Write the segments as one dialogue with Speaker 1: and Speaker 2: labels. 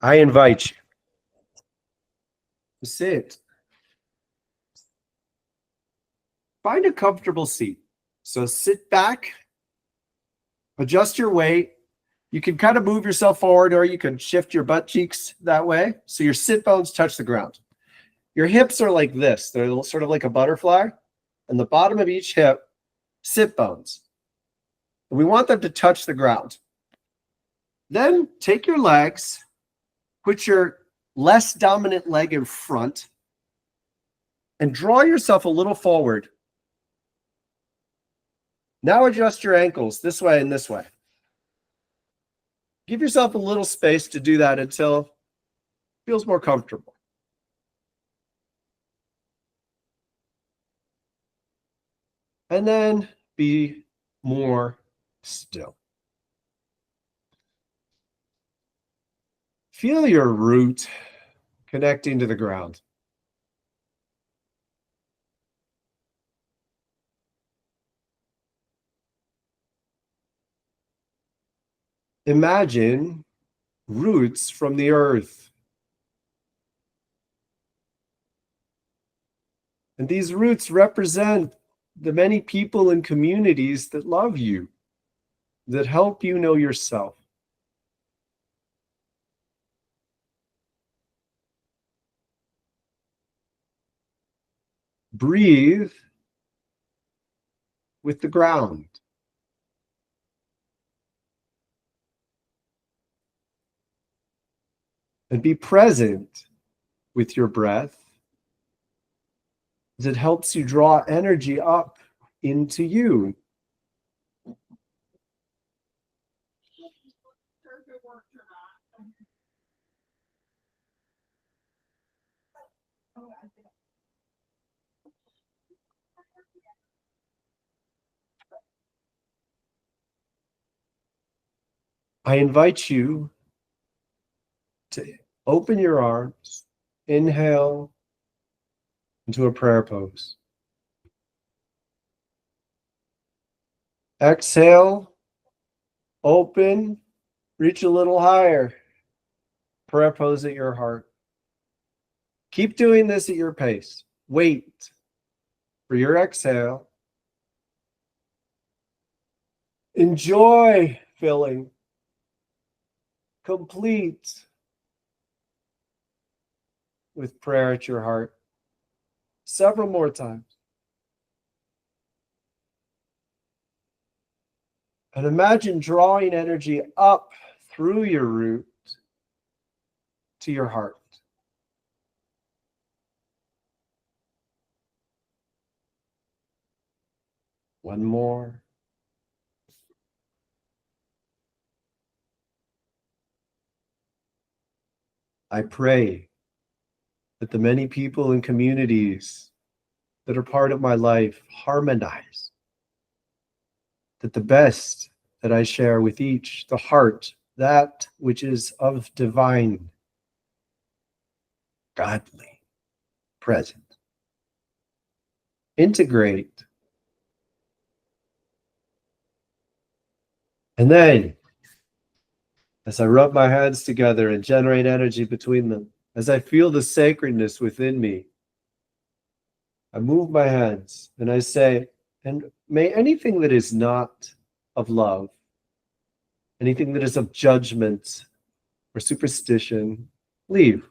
Speaker 1: I invite you to sit. Find a comfortable seat. So sit back, adjust your weight. You can kind of move yourself forward, or you can shift your butt cheeks that way so your sit bones touch the ground. Your hips are like this. They're sort of like a butterfly. And the bottom of each hip, sit bones. We want them to touch the ground. Then take your legs, put your less dominant leg in front, and draw yourself a little forward. Now adjust your ankles this way and this way. Give yourself a little space to do that until it feels more comfortable. And then be more still. Feel your root connecting to the ground. Imagine roots from the earth. And these roots represent the many people and communities that love you, that help you know yourself. Breathe with the ground. And be present with your breath as it helps you draw energy up into you. I invite you to open your arms, inhale into a prayer pose. Exhale, open, reach a little higher. Prayer pose at your heart. Keep doing this at your pace. Wait for your exhale. Enjoy filling. Complete with prayer at your heart. Several more times. And imagine drawing energy up through your root to your heart. One more. I pray that the many people and communities that are part of my life harmonize, that the best that I share with each, the heart, that which is of divine, godly, present, integrate. And then, as I rub my hands together and generate energy between them, as I feel the sacredness within me, I move my hands and I say, and may anything that is not of love, anything that is of judgment or superstition, leave.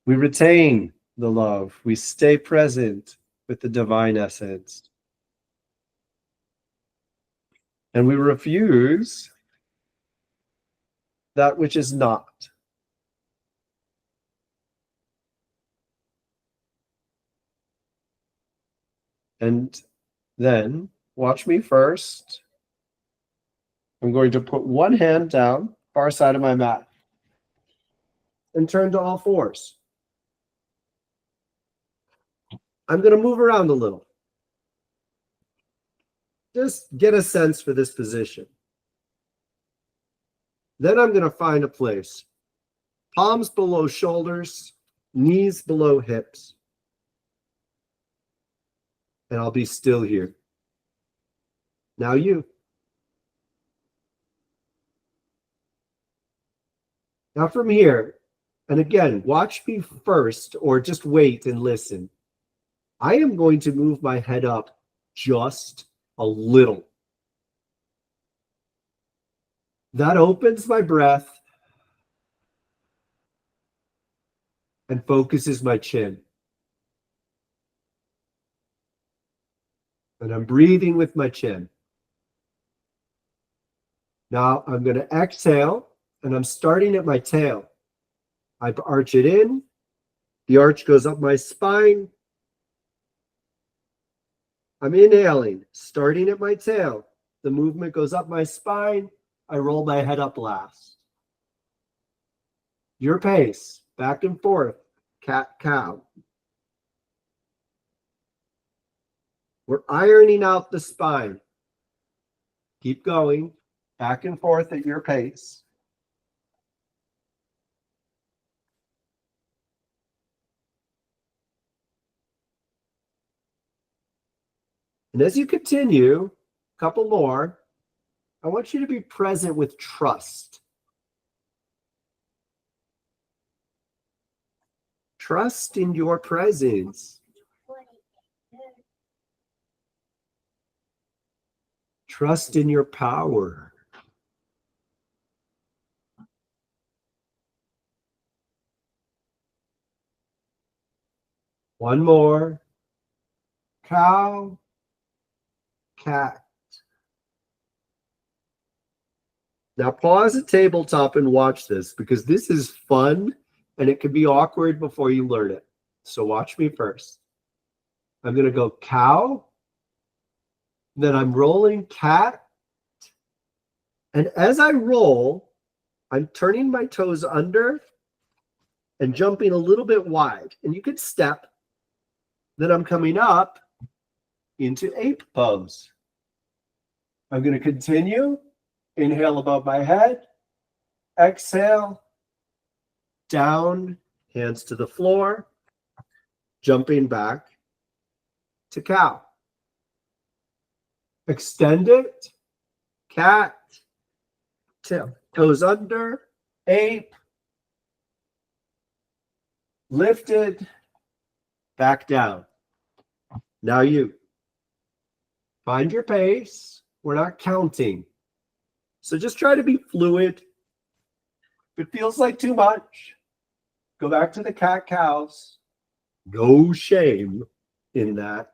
Speaker 1: We retain the love. We stay present with the divine essence. And we refuse that which is not. And then, watch me first. I'm going to put one hand down, far side of my mat, and turn to all fours. I'm going to move around a little. Just get a sense for this position. Then I'm going to find a place. Palms below shoulders, knees below hips. And I'll be still here. Now you. Now from here, and again, watch me first or just wait and listen. I am going to move my head up just a little. That opens my breath and focuses my chin. And I'm breathing with my chin. Now I'm going to exhale, and I'm starting at my tail. I arch it in. The arch goes up my spine. I'm inhaling, starting at my tail. The movement goes up my spine. I roll my head up last. Your pace, back and forth, cat, cow. We're ironing out the spine. Keep going, back and forth at your pace. And as you continue, a couple more, I want you to be present with trust. Trust in your presence. Trust in your power. One more. Cow, cat. Now pause at tabletop and watch this, because this is fun and it can be awkward before you learn it. So watch me first. I'm going to go cow, then I'm rolling cat, and as I roll, I'm turning my toes under and jumping a little bit wide. And you could step. Then I'm coming up into ape pose. I'm going to continue. Inhale above my head. Exhale. Down, hands to the floor. Jumping back to cow. Extend it. Cat. Toes under. Ape. Lifted. Back down. Now you. Find your pace. We're not counting. So just try to be fluid. If it feels like too much, go back to the cat cows. No shame in that.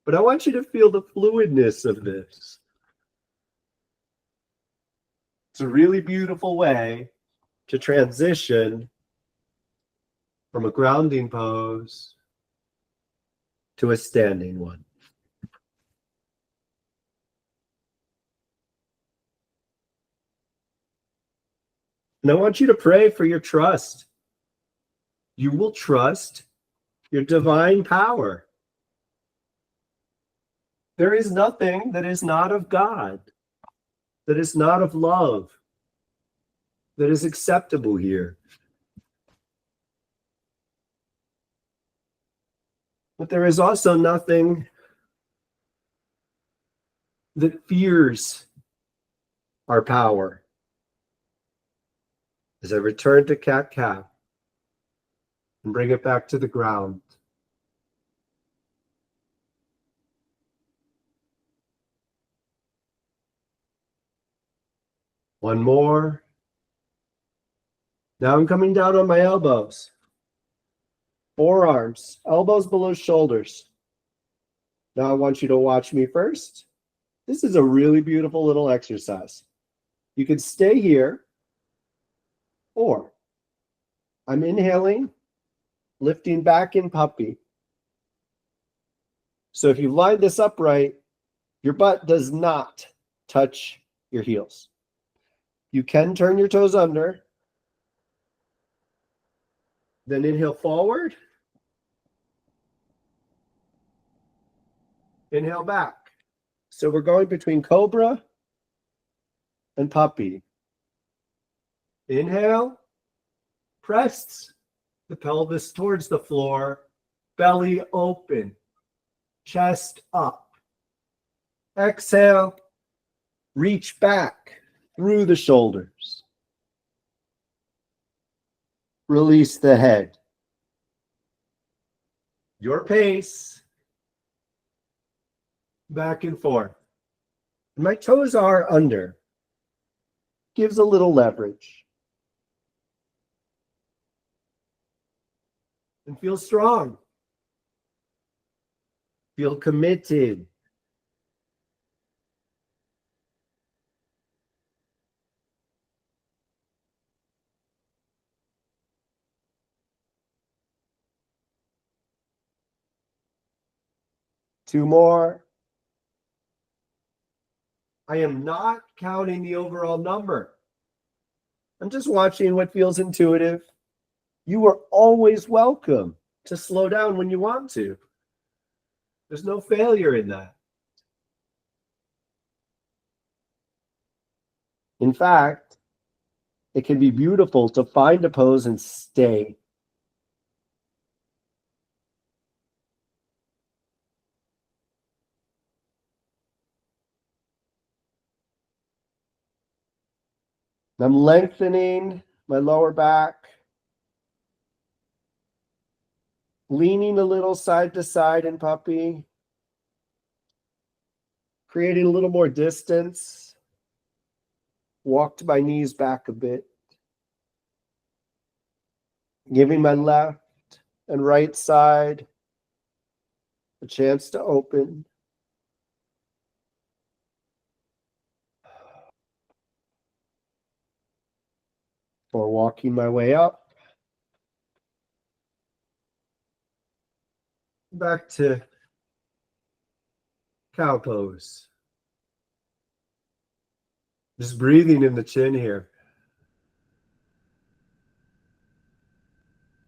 Speaker 1: But I want you to feel the fluidness of this. It's a really beautiful way to transition from a grounding pose to a standing one. And I want you to pray for your trust. You will trust your divine power. There is nothing that is not of God, that is not of love, that is acceptable here. But there is also nothing that fears our power. As I return to cat-cow and bring it back to the ground. One more. Now I'm coming down on my elbows. Forearms, elbows below shoulders. Now I want you to watch me first. This is a really beautiful little exercise. You can stay here, or I'm inhaling, lifting back in puppy. So if you line this up right, your butt does not touch your heels. You can turn your toes under. Then inhale forward. Inhale back. So we're going between cobra and puppy. Inhale. Press the pelvis towards the floor. Belly open. Chest up. Exhale. Reach back. through the shoulders. Release the head. Your pace. Back and forth. My toes are under. Gives a little leverage. And feel strong. Feel committed. Two more. I am not counting the overall number. I'm just watching what feels intuitive. You are always welcome to slow down when you want to. There's no failure in that. In fact, it can be beautiful to find a pose and stay. I'm lengthening my lower back, leaning a little side to side in puppy, creating a little more distance, walked my knees back a bit, giving my left and right side a chance to open. Or walking my way up. Back to cow pose. Just breathing in the chin here.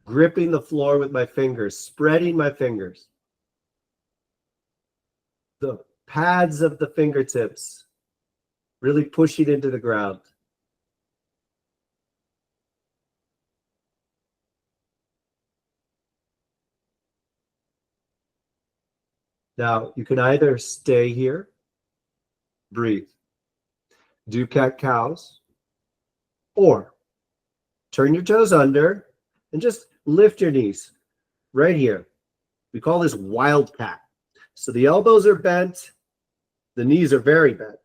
Speaker 1: Gripping the floor with my fingers, spreading my fingers. The pads of the fingertips really pushing into the ground. Now, you can either stay here, breathe, do cat-cows, or turn your toes under and just lift your knees right here. We call this wildcat. So the elbows are bent, the knees are very bent.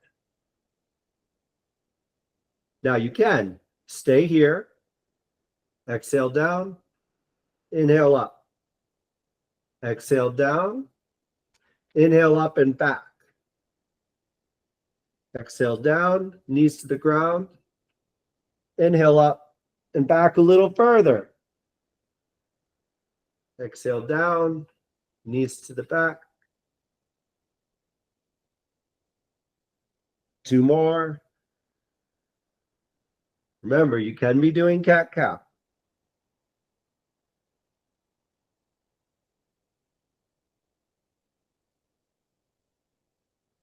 Speaker 1: Now you can stay here, exhale down, inhale up, exhale down, inhale up and back. Exhale down, knees to the ground. Inhale up and back a little further. Exhale down, knees to the back. Two more. Remember, you can be doing cat-cow.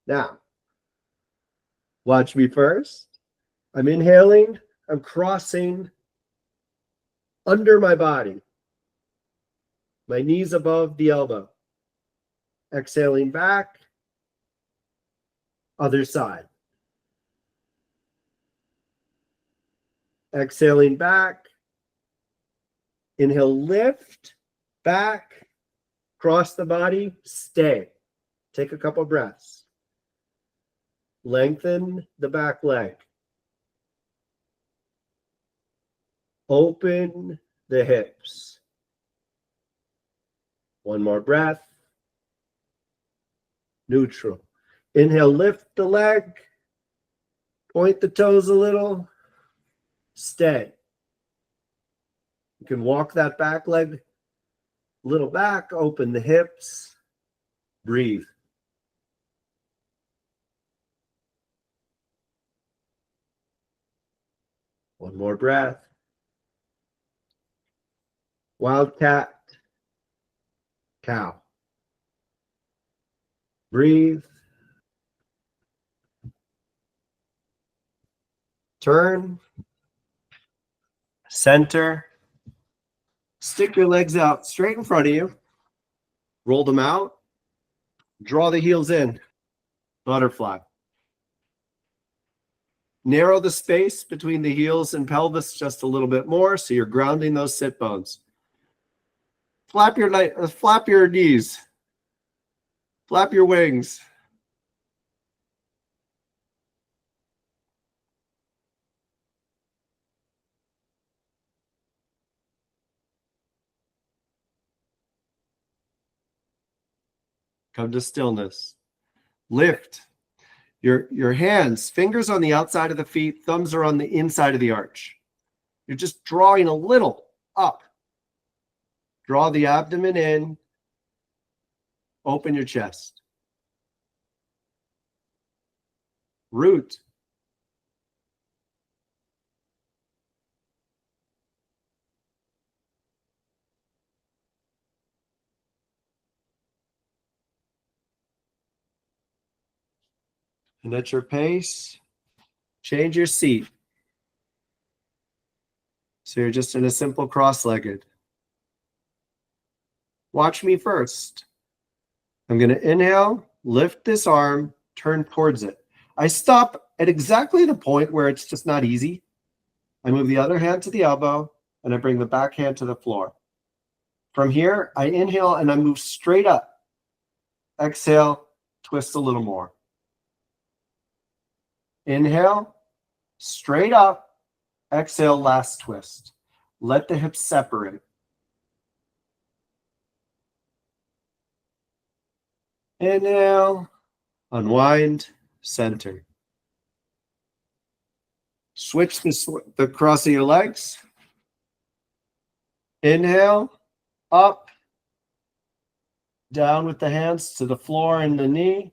Speaker 1: Now, watch me first. I'm inhaling, I'm crossing under my body. My knees above the elbow. Exhaling back, other side. Exhaling back. Inhale, lift, back, cross the body, stay. Take a couple breaths. Lengthen the back leg. Open the hips. One more breath. Neutral. Inhale, lift the leg. Point the toes a little. Stay. You can walk that back leg a little back, open the hips, breathe. One more breath. Wildcat, cow. Breathe. Turn. Center. Stick your legs out straight in front of you. Roll them out. Draw the heels in. Butterfly. Narrow the space between the heels and pelvis just a little bit more, so you're grounding those sit bones. Flap your knees. Flap your wings. Come to stillness. Lift. Your hands, fingers on the outside of the feet, thumbs are on the inside of the arch. You're just drawing a little up. Draw the abdomen in. Open your chest. Root. And at your pace, change your seat. So you're just in a simple cross-legged. Watch me first. I'm going to inhale, lift this arm, turn towards it. I stop at exactly the point where it's just not easy. I move the other hand to the elbow, and I bring the back hand to the floor. From here, I inhale and I move straight up. Exhale, twist a little more. Inhale, straight up. Exhale, last twist. Let the hips separate. Inhale, unwind, center. Switch the cross of your legs. Inhale, up, down with the hands to the floor and the knee.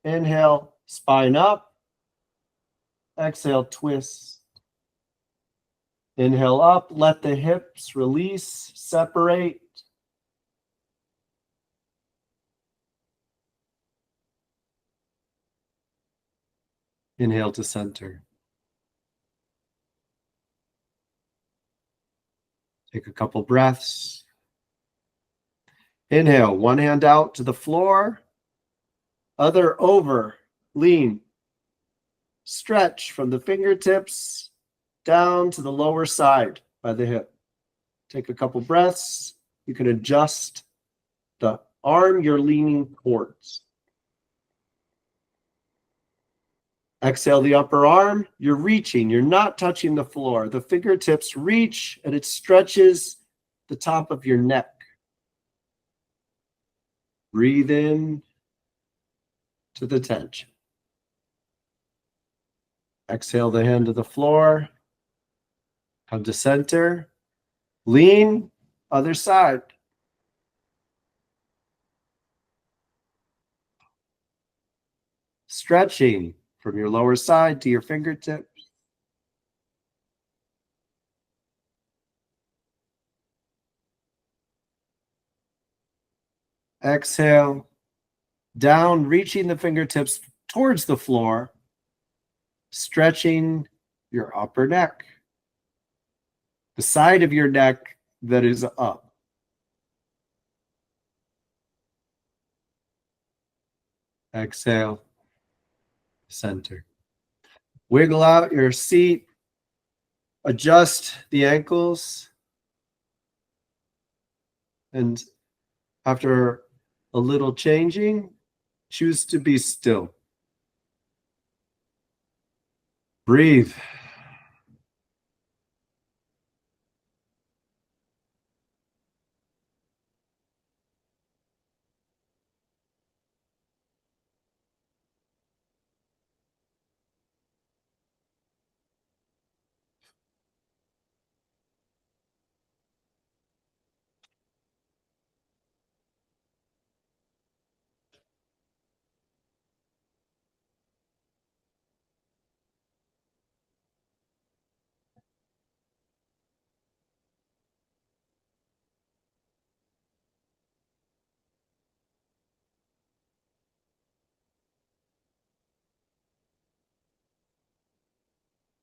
Speaker 1: Inhale, spine up. Exhale, twist. Inhale up, let the hips release, separate. Inhale to center. Take a couple breaths. Inhale, one hand out to the floor, other over, lean. Stretch from the fingertips down to the lower side by the hip. Take a couple breaths. You can adjust the arm you're leaning towards. Exhale the upper arm. You're reaching. You're not touching the floor. The fingertips reach and it stretches the top of your neck. Breathe in to the tension. Exhale the hand to the floor. Come to center. Lean, other side. Stretching from your lower side to your fingertips. Exhale, down, reaching the fingertips towards the floor, stretching your upper neck, the side of your neck that is up. Exhale, center. Wiggle out your seat, adjust the ankles, and after a little changing, choose to be still. Breathe.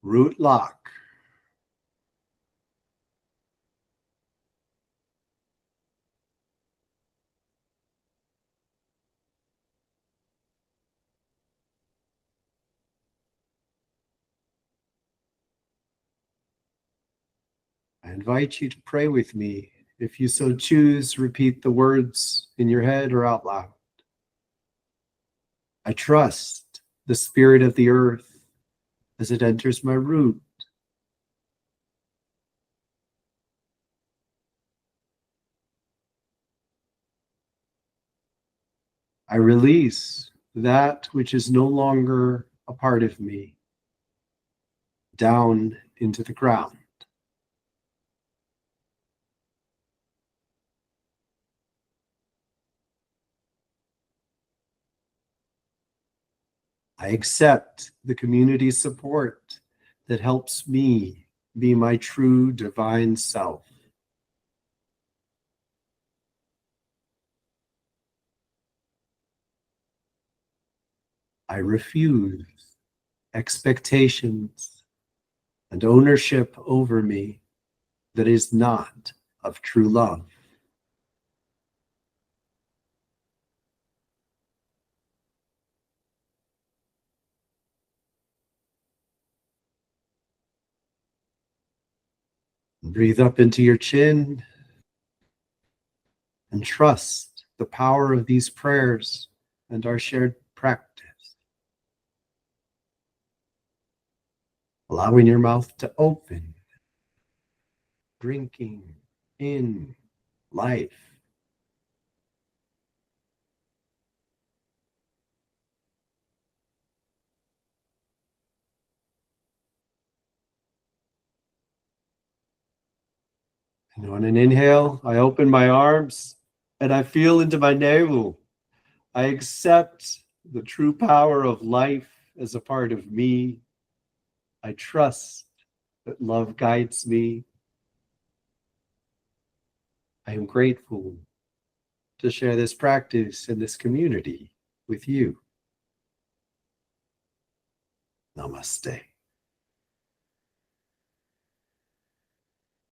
Speaker 1: Root lock. I invite you to pray with me. If you so choose, repeat the words in your head or out loud. I trust the spirit of the earth as it enters my root. I release that which is no longer a part of me down into the ground. I accept the community support that helps me be my true divine self. I refuse expectations and ownership over me that is not of true love. Breathe up into your chin and trust the power of these prayers and our shared practice. Allowing your mouth to open, drinking in life. And on an inhale, I open my arms and I feel into my navel. I accept the true power of life as a part of me. I trust that love guides me. I am grateful to share this practice and this community with you. Namaste.